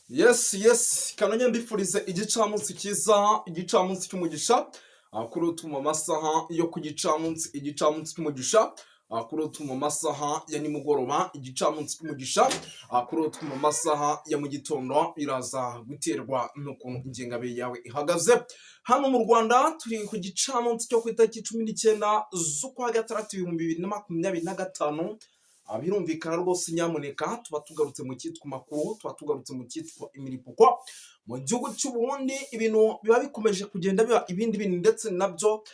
Yes, kananya mbifurize igicamunsi cyiza, igicamunsi cy'umugisha, kuri utuma amasaha yo ku gicamunsi, igicamunsi cy'umugisha, kuri utuma amasaha ya nimugoroba, igicamunsi cy'umugisha, kuri utuma amasaha ya mu gitondo, biraza guterwa n'ukuntu ingengabihe yawe ihagaze. Hano mu Rwanda turi ku gicamunsi cyo ku itariki 19 z'ukwa gatandatu 2025. Birumvikana rwose nyamuneka tuba tugarutse mu cyitwa makuru, tuba tugarutse mu cyitwa imiripuko. Mu gihugu cy'u Burundi ibintu biba bikomeje kugenda biba ibindi bintu ndetse nabyo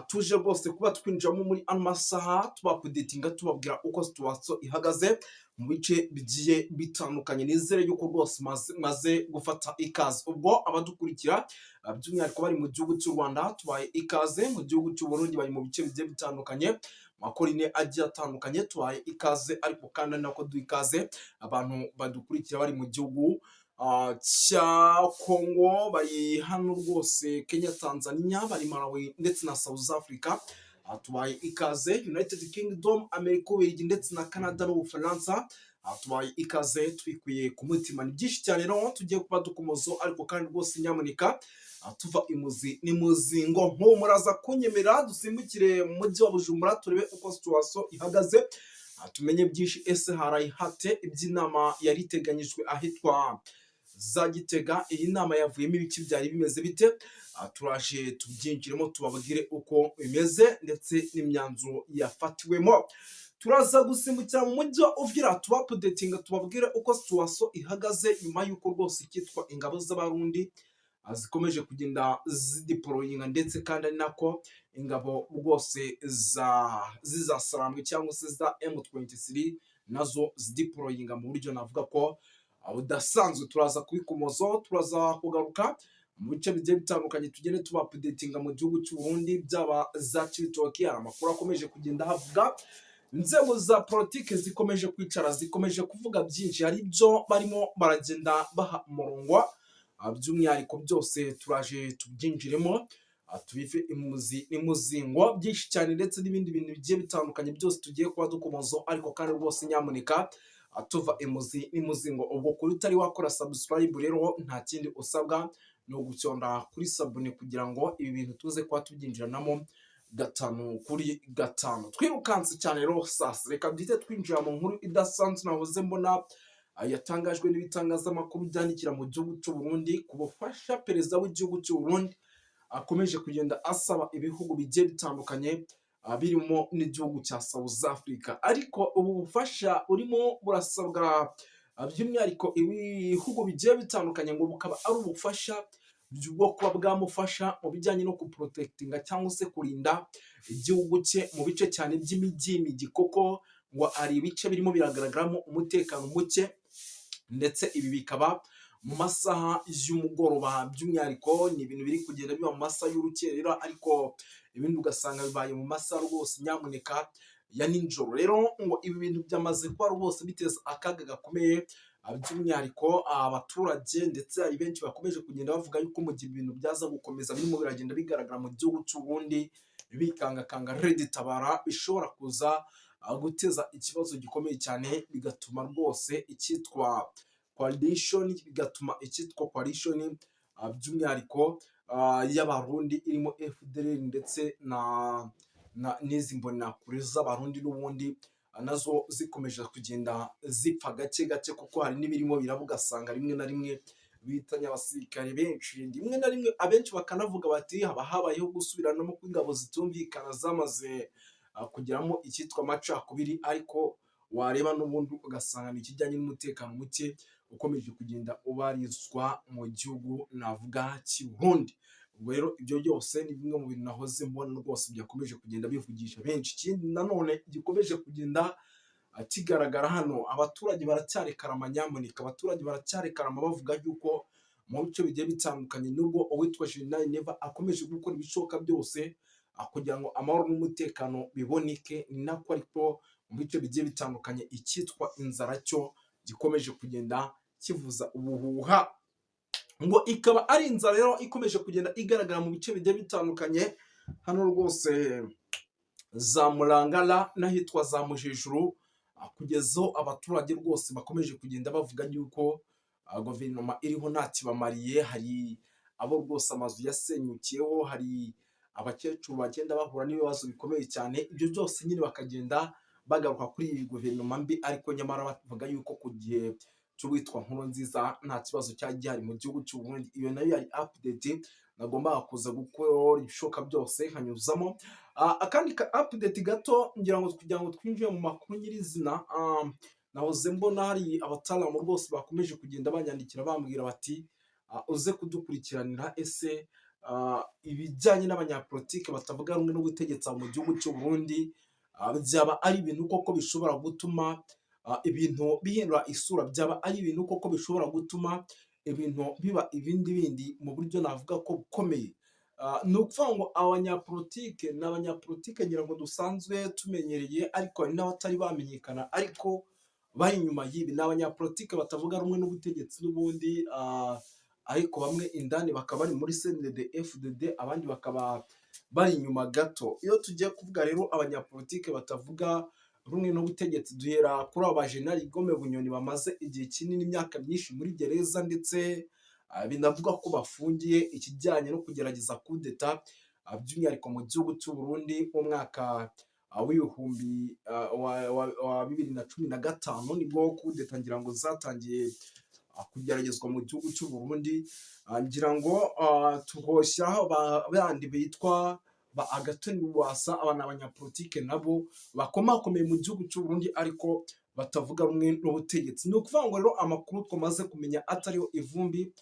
tuje rwose kuba twinjiramo muri ano masaha tubapudetinga tubabwira uko situation ihagaze mu bice bigiye bitandukanye. Nizere yuko rwose maze gufata ikaze. Ubwo abadukurikira by'umwihariko bari mu gihugu cy'u Rwanda tubaye ikaze, mu gihugu cy'u Burundi bari mu bice bigiye bitandukanye, makorine agiye atandukanye tubaye ikaze, ariko kandi nako duha ikaze abantu badukurikira bari mu gihugu cya Congo, bari hano rwose Kenya, Tanzania, bari Malawi ndetse na South Africa. Tubaye ikaze United Kingdom, Amerika, Ububiligi ndetse na Canada n'Ubufaransa. Tubaye ikaze twikuye ku mutima. Ni byinshi cyane rero tugiye kuba dukomozo, ariko kandi rwose nyamuneka tuva imuzi n'imuzingo. Nko muraza kunyemera dusimbukire mu mujyi wa Bujumbura turebe uko situation ihagaze, tumenye byinshi. Ese harayi hate iby'inama yari iteganyijwe ahitwa za Gitega? Iyi nama yavuyemo ibiki, byari bimeze bite? Turaje tubyinjiremo tubabwire uko bimeze ndetse n'imyanzuro yafatiwemo. Turaza gusimbukira mu mujyi wa Uvira tubapudetinga tubabwire uko situation ihagaze nyuma y'uko rwose cyitwa ingabo z'abarundi zikomeje kugenda zideployinga, ndetse kandi ari nako ingabo rwose zizasarambwe cyangwa se za M23 nazo zideployinga mu buryo navuga ko budasanzwe. Turaza kubikomozo, turaza kugaruka mu bice bigiye bitandukanye tugende tubapudetinga mu gihugu cy'u Burundi, byaba za Cibitoke. Amakuru akomeje kugenda havuga, inzego za politike zikomeje kwicara, zikomeje kuvuga byinshi, hari ibyo barimo baragenda baha umurongo. By'umwihariko byose turaje tubyinjiremo tubive imuzi n'imuzingo, byinshi cyane ndetse n'ibindi bintu bigiye bitandukanye byose tugiye kuba dukomozo, ariko kandi rwose nyamuneka tuva imuzi n'imuzingo. Ubwo kuri utari wakora subscribe rero nta kindi usabwa ni ugucyonda kuri sabune kugira ngo ibi bintu tuze kuba tubyinjiranamo gatanu kuri gatanu. Twirukanse cyane rero sasa reka duhite twinjira mu nkuru idasanzwe nahoze mbona yatangajwe n'ibitangazamakuru byandikira mu gihugu cy'u Burundi ku bufasha perezida w'igihugu cy'u Burundi akomeje kugenda asaba ibihugu bigiye bitandukanye birimo n'igihugu cya South Africa. Ariko ubu bufasha urimo burasabwa by'umwihariko ibihugu bigiye bitandukanye ngo bukaba ari ubufasha bwo kuba bwamufasha mu bijyanye no kuprotectinga cyangwa se kurinda igihugu cye mu bice cyane by'imijyi, koko ngo ari ibice birimo biragaragaramo umutekano muke, ndetse ibi bikaba mu masaha y'umugoroba. By'umwihariko ni ibintu biri kugenda biba mu masaha y'urukerera, ariko ibindi ugasanga bibaye mu masaha rwose nyamuneka ya nijoro. Rero ngo ibi bintu byamaze kuba rwose biteza akaga gakomeye by'umwihariko abaturage, ndetse hari benshi bakomeje kugenda bavuga yuko mu gihe ibintu byaza gukomeza birimo biragenda bigaragara mu gihugu cy'u Burundi bikangakanga Red Tabara, bishobora kuza guteza ikibazo gikomeye cyane, bigatuma rwose icyitwa coalition by'umwihariko y'abarundi irimo FDLR ndetse n'izi mbonakure z'abarundi n'ubundi nazo zikomeje kugenda zipfa gake gake, kuko hari n'ibirimo biraba ugasanga rimwe na rimwe bitanye abasirikare benshi, rimwe na rimwe abenshi bakanavuga bati haba habayeho gusubiranamo kw'ingabo zitumvikana zamaze kugeramo icyitwa amacakubiri, ariko wareba n'ubundi ugasanga ni ikijyanye n'umutekano muke ukomeje kugenda ubarizwa mu gihugu navuga cy'u Burundi. Ubwo rero ibyo byose ni bimwe mu bintu nahoze mbona rwose byakomeje kugenda bivugisha benshi. Ikindi nanone gikomeje kugenda kigaragara hano, abaturage baracyarekarama nyamuneka, abaturage baracyarekarama bavuga yuko mu bice bigiye bitandukanye nubwo uwitwa General Neva akomeje gukora ibishoboka byose kugira ngo amahoro n'umutekano biboneke, ni nako ariko mu bice bigiye bitandukanye icyitwa inzara cyo gikomeje kugenda kivuza ubuhuha, ngo ikaba ari inzara rero ikomeje kugenda igaragara mu bice bigiye bitandukanye hano rwose za Murangara n'ahitwa za Mujejuru, kugeza abaturage rwose bakomeje kugenda bavuga yuko guverinoma iriho nta kibamariye, hari abo rwose amazu yasenyukiyeho, hari abakecuru bagenda bahura n'ibibazo bikomeye cyane, ibyo byose nyine bakagenda bagaruka kuri iyi guverinoma mbi, ariko nyamara bavuga yuko ku gihe cy'uwitwa Nkurunziza nta kibazo cyari gihari mu gihugu cy'u Burundi. Iyo nayo yari update nagombaga kuza gukora ibishoboka byose nkanyuzamo. Akandi ka update gato ngira ngo kugira ngo twinjire mu makuru nyirizina, nahoze mbona hari abataramu rwose bakomeje kugenda banyandikira bambwira bati uze kudukurikiranira ese ibijyanye n'abanyapolitike batavuga rumwe n'ubutegetsi mu gihugu cy'u Burundi byaba ari ibintu koko bishobora gutuma ibintu bihindura isura, byaba ari ibintu koko bishobora gutuma ibintu biba ibindi bindi mu buryo navuga ko bukomeye. Ni ukuvuga ngo abanyapolitike ni abanyapolitike ngira ngo dusanzwe tumenyereye, ariko hari n'abatari bamenyekana ariko bari inyuma y'ibi. Ni abanyapolitike batavuga rumwe n'ubutegetsi n'ubundi, ariko bamwe indani bakaba bari muri CNDD FDD, abandi bakaba bari inyuma gato. Iyo tugiye kuvuga rero abanyapolitike batavuga rumwe n'ubutegetsi, duhera kuri aba General Gome Bunyoni bamaze igihe kinini, imyaka myinshi muri gereza, ndetse binavuga ko bafungiye ikijyanye no kugerageza kudeta, by'umwihariko mu gihugu cy'u Burundi mu mwaka w'ibihumbi wa 2015 nibwo kudeta ngira ngo zatangiye kugeragezwa mu gihugu cy'u Burundi. Ngira ngo tuhoshyaho bandi bitwa ba Agathon Rwasa, abana abanyapolitike nabo bakomakomeye mu gihugu cy'u Burundi ariko batavuga rumwe n'ubutegetsi. Ni ukuvuga ngo rero amakuru twamaze kumenya atariho ivumbi,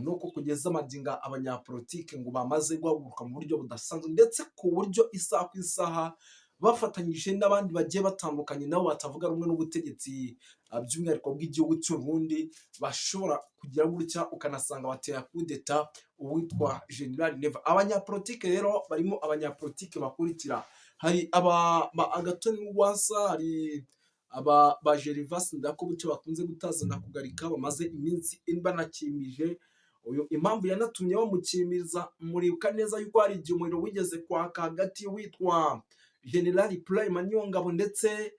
nuko kugeza amaginga abanyapolitike ngo bamaze guhaguruka mu buryo budasanzwe, ndetse ku buryo isaha ku isaha bafatanyije n'abandi bagiye batandukanye nabo batavuga rumwe n'ubutegetsi, by'umwihariko bw'igihugu cy'u Burundi, bashobora kugira gutya ukanasanga batera kudeta uwitwa General Neva. Abanyapolitike rero barimo abanyapolitike bakurikira: hari aba Agathon Rwasa, hari aba Gervas Ndirakobuca bakunze gutazana kugarika, bamaze iminsi banakimije. Uyu impamvu yanatumye bamukimiriza, muribuka neza yuko hari igihe umuriro wigeze kwaka hagati witwa General Prime Niyongabo ndetse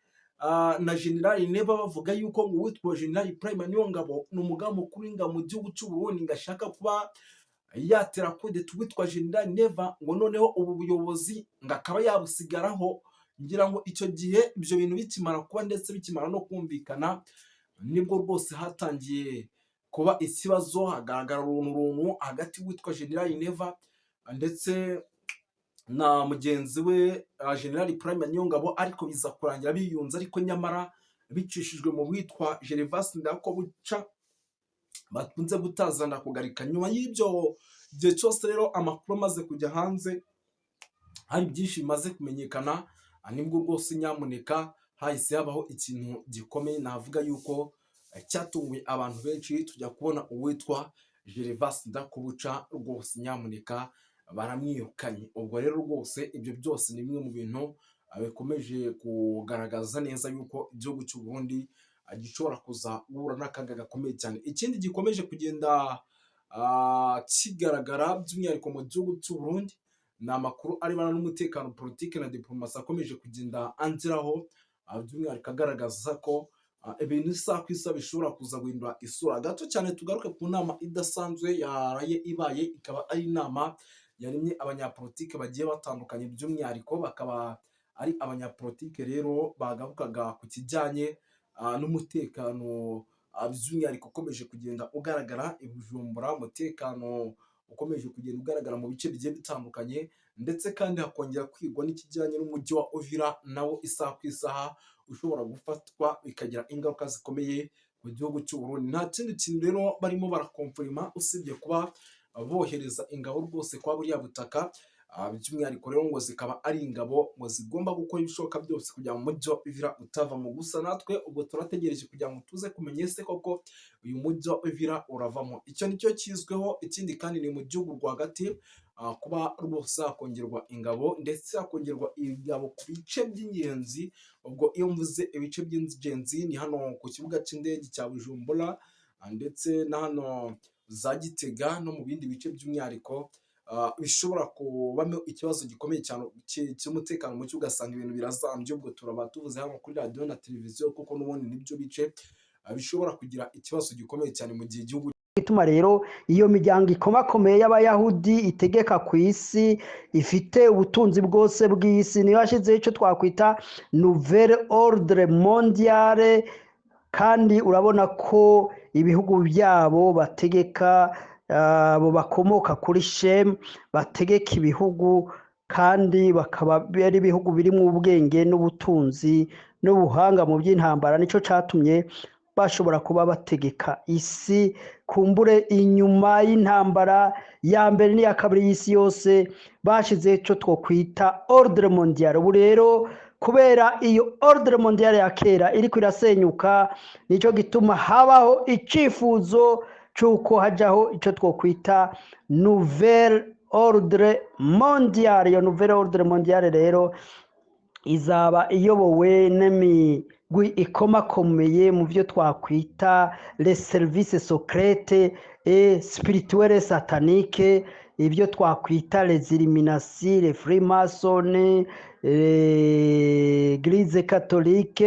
na General Neva, bavuga yuko ngo witwa General Prime Niyongabo ni umugaba mukuru w'ingabo mu gihugu cy'u Burundi, ngashaka kuba yatera kudeta witwa General Neva, ngo noneho ubu buyobozi ngakaba yabusigaraho. Ngira ngo icyo gihe ibyo bintu bikimara kuba ndetse bikimara no kumvikana, nibwo rwose hatangiye kuba ikibazo, hagaragara uruntu hagati witwa General Neva ndetse na mugenzi we General Prime Niyongabo, ariko biza kurangira biyunze, ariko nyamara bicishijwe mu witwa Gervas Ndirakobuca bakunze gutazana kugarika. Nyuma y'ibyo gihe cyose rero amakuru amaze kujya hanze, hari byinshi bimaze kumenyekana, nibwo rwose nyamuneka hahise habaho ikintu gikomeye, navuga yuko cyatunguye abantu benshi, tujya kubona uwitwa Gervas Ndirakobuca rwose nyamuneka baramwirukanye. Ubwo rero rwose ibyo byose ni bimwe mu bintu bikomeje kugaragaza neza yuko igihugu cy'u Burundi gishobora kuza guhura n'akaga gakomeye cyane. Ikindi gikomeje kugenda kigaragara by'umwihariko mu gihugu cy'u Burundi, ni amakuru arebana n'umutekano, politiki na diplomasi akomeje kugenda angeraho, by'umwihariko agaragaza ko ibintu isaha ku isaha bishobora kuza guhindura isura. Gato cyane tugaruke ku nama idasanzwe yaraye ibaye, ikaba ari inama yaremye abanyapolitike bagiye batandukanye, by'umwihariko bakaba ari abanyapolitike rero bagarukaga ku kijyanye n'umutekano, by'umwihariko ukomeje kugenda ugaragara i Bujumbura, umutekano ukomeje kugenda ugaragara mu bice bigiye bitandukanye, ndetse kandi hakongera kwigwa n'ikijyanye n'umujyi wa Uvira nawo isaha ku isaha ushobora gufatwa bikagira ingaruka zikomeye mu gihugu cy'u Burundi. Nta kindi kintu rero barimo barakomfirima usibye kuba bohereza ingabo rwose kwa buriya butaka, by'umwihariko rero ngo zikaba ari ingabo ngo zigomba gukora ibishoboka byose kugira ngo umujyi wa Uvira utavamo. Gusa natwe ubwo turategereje kugira ngo tuze kumenya ese koko uyu mujyi wa Uvira uravamo. Icyo nicyo kizweho. Ikindi kandi ni mu gihugu rwagati, kuba rwose hakongerwa ingabo ndetse hakongerwa ingabo ku bice by'ingenzi. Ubwo iyo mvuze ibice by'ingenzi ni hano ku kibuga cy'indege cya Bujumbura, ndetse na hano za Gitega no mu bindi bice by'umwihariko bishobora kubamo ikibazo gikomeye cyane cy'umutekano muke, ugasanga ibintu birazambye. Ubwo turaba tuvuze hano kuri radiyo na televiziyo kuko n'ubundi nibyo bice bishobora kugira ikibazo gikomeye cyane mu gihe igihugu ituma rero iyo miryango ikomakomeye y'abayahudi itegeka ku isi ifite ubutunzi bwose bw'isi niyo yashyizeho icyo twakwita nouvelle ordre mondiale, kandi urabona ko ibihugu byabo bategeka abo bakomoka kuri Shemu bategeka ibihugu, kandi bakaba ari ibihugu birimo ubwenge n'ubutunzi n'ubuhanga mu by'intambara. Nicyo cyatumye bashobora kuba bategeka isi. Kumbure inyuma y'intambara ya mbere n'iya kabiri y'isi yose bashize icyo twokwita ordre mondiale. Ubu rero kubera iyo ordre mondiale ya kera iriko irasenyuka, nicyo gituma habaho icifuzo cy'uko hajaho icyo twokwita nouvelle ordre mondiale. Iyo nouvelle ordre mondiale rero izaba iyobowe n'imigwi ikomakomeye mu byo twakwita les services secrètes et spirituelles sataniques, ibyo twakwita les illuminati, les freemasons, l'église catholique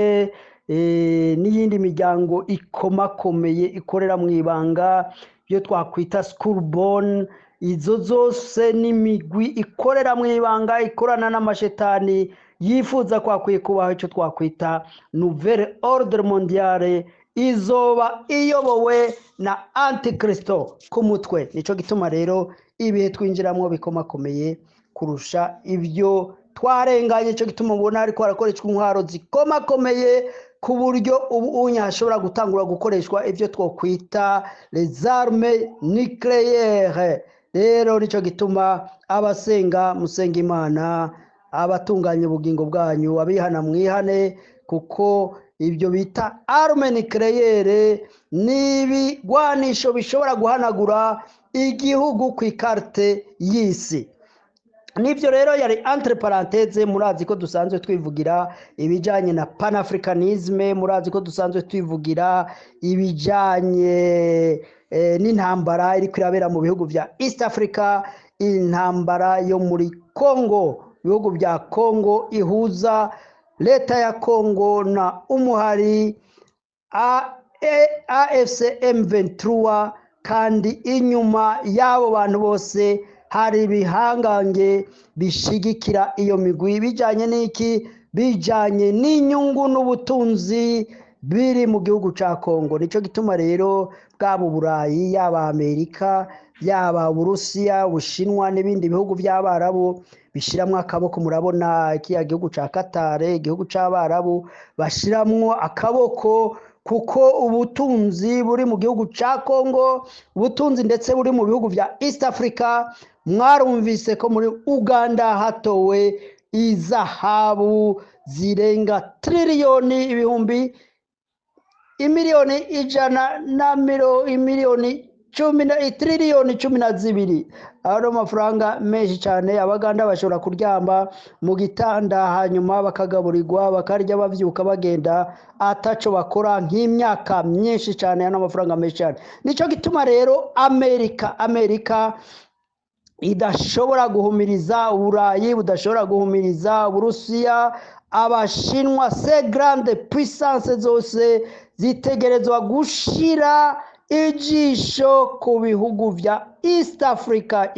n'iyindi miryango ikomakomeye ikorera mu ibanga, ibyo twakwita schoolborn. Izo zose n'imigwi ikorera mu ibanga ikorana n'amashetani yifuza kwakwiye kubaho icyo twakwita nouvelle ordre mondiale, izoba iyobowe na antikristo ku mutwe. Nicyo gituma rero ibihe twinjiramo bikomakomeye kurusha ibyo twarenganye. Icyo gituma ubona ariko harakoreshwa intwaro zikomakomeye ku buryo ubu hashobora gutangura gukoreshwa ibyo twokwita les armes nucléaires. Rero nicyo gituma abasenga musenga Imana, abatunganya ubugingo bwanyu abihana mwihane, kuko ibyo bita arme nucléaire n'ibigwanisho bishobora guhanagura igihugu ku ikarite y'isi. Nibyo rero yari entre parenthèse. Murazi ko dusanzwe twivugira ibijanye na panafricanisme, murazi ko dusanzwe twivugira ibijanye n'intambara iri kwirabera mu bihugu vya East Africa, intambara yo muri Congo, ibihugu bya Congo ihuza leta ya Congo na umuhari AFC M23, kandi inyuma y'abo bantu bose hari ibihangange bishigikira iyo migwi. Bijanye n'iki? Bijanye n'inyungu n'ubutunzi biri mu gihugu ca Congo. Nicyo gituma rero bwaba Uburayi, yaba Amerika, yaba Uburusiya, Ubushinwa n'ibindi bihugu by'Abarabu bishiramwo akaboko. Murabona ikiya gihugu ca Qatar, igihugu c'Abarabu bashiramwo akaboko, kuko ubutunzi buri mu gihugu ca Congo, ubutunzi ndetse buri mu bihugu vya East Africa. Mwarumvise ko muri Uganda hatowe izahabu zirenga triliyoni ibihumbi imiliyoni ijana na imiliyoni triliyoni 12. Aro mafaranga menshi cyane. Abaganda bashobora kuryamba mu gitanda hanyuma bakagaburirwa bakarya bavyuka bagenda ataco bakora nk'imyaka myinshi cyane. Ano mafaranga menshi cyane. Nico gituma rero Amerika idashobora guhumiriza Uburayi, budashobora guhumiriza Uburusiya, Abashinwa, ces grandes puissances zose zitegerezwa gushira ijisho ku bihugu vya East Africa.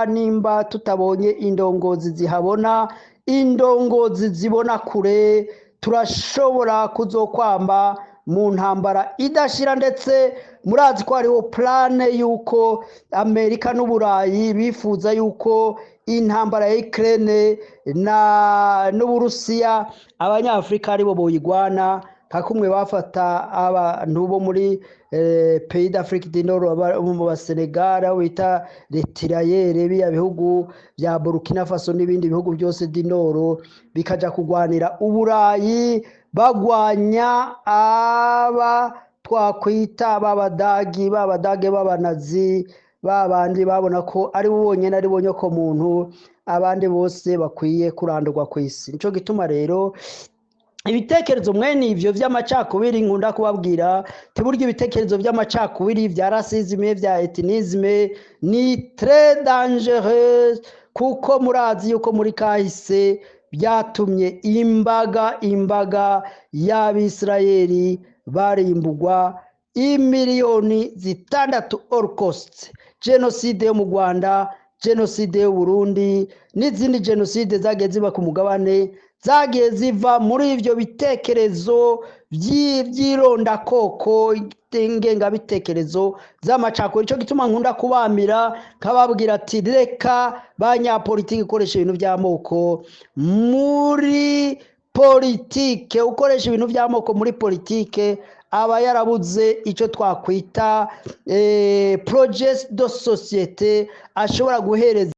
Nimba tutabonye indongozi zihabona, indongozi zibona kure, turashobora kuzokwamba mu ntambara idashira. Ndetse murazi ko hariho plane yuko Amerika n'Uburayi bifuza yuko intambara ya Ukraine n'Uburusiya abanyafrika aribo boyigwana, hakumwe bafata abantu bo muri pays d'Afrique du Nord, mu Senegal wita Retirayere, biya bihugu bya Burkina Faso n'ibindi bihugu byose du Nord bikaja kugwanira Uburayi, bagwanya aba twakwita babadagi b'abanazi, babandi babona ko ari bonyene ari bonyoko muntu, abandi bose bakwiye kurandurwa ku isi. Nico gituma rero ibitekerezo mwene ivyo vy'amacakubiri nkunda kubabwira, tiburyo ibitekerezo vy'amacakubiri vya racisme, vya ethnisme ni très dangereux, kuko murazi yuko muri kahise byatumye imbaga y'Abisirayeli barimbugwa imiliyoni 6 Holocaust, jenoside yo mu Rwanda, jenoside yo Burundi n'izindi jenoside zagiye ziba ku mugabane zagiye ziva muri ivyo bitekerezo by'irondakoko, ingengabitekerezo z'amacakubiri. Ico gituma nkunda kubamira kababwira ati reka banyapolitiki ukoresha ibintu by'amoko muri politike, ukoresha ibintu by'amoko muri politike aba yarabuze icyo twakwita projet de société ashobora guhereza